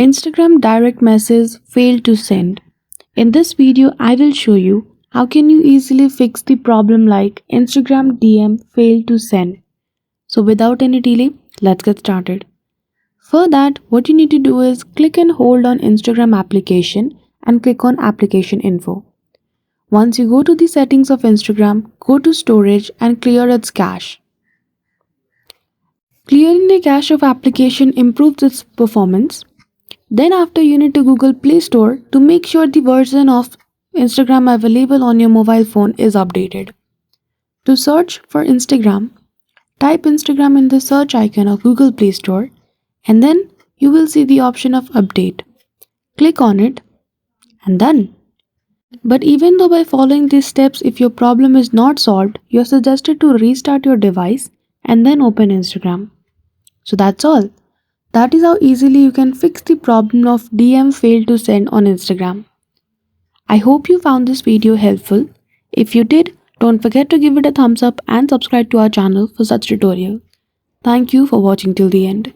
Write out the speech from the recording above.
Instagram direct message failed to send. In this video, I will show you how can you easily fix the problem like Instagram DM failed to send. So without any delay, let's get started. For that, what you need to do is click and hold on Instagram application and click on application info. Once you go to the settings of Instagram, go to storage and clear its cache. Clearing the cache of application improves its performance. Then after you need to Google Play Store to make sure the version of Instagram available on your mobile phone is updated. To search for Instagram, type Instagram in the search icon of Google Play Store and then you will see the option of update. Click on it and done. But even though by following these steps if your problem is not solved, you are suggested to restart your device and then open Instagram. So that's all. That is how easily you can fix the problem of DM failed to send on Instagram. I hope you found this video helpful. If you did, don't forget to give it a thumbs up and subscribe to our channel for such tutorial. Thank you for watching till the end.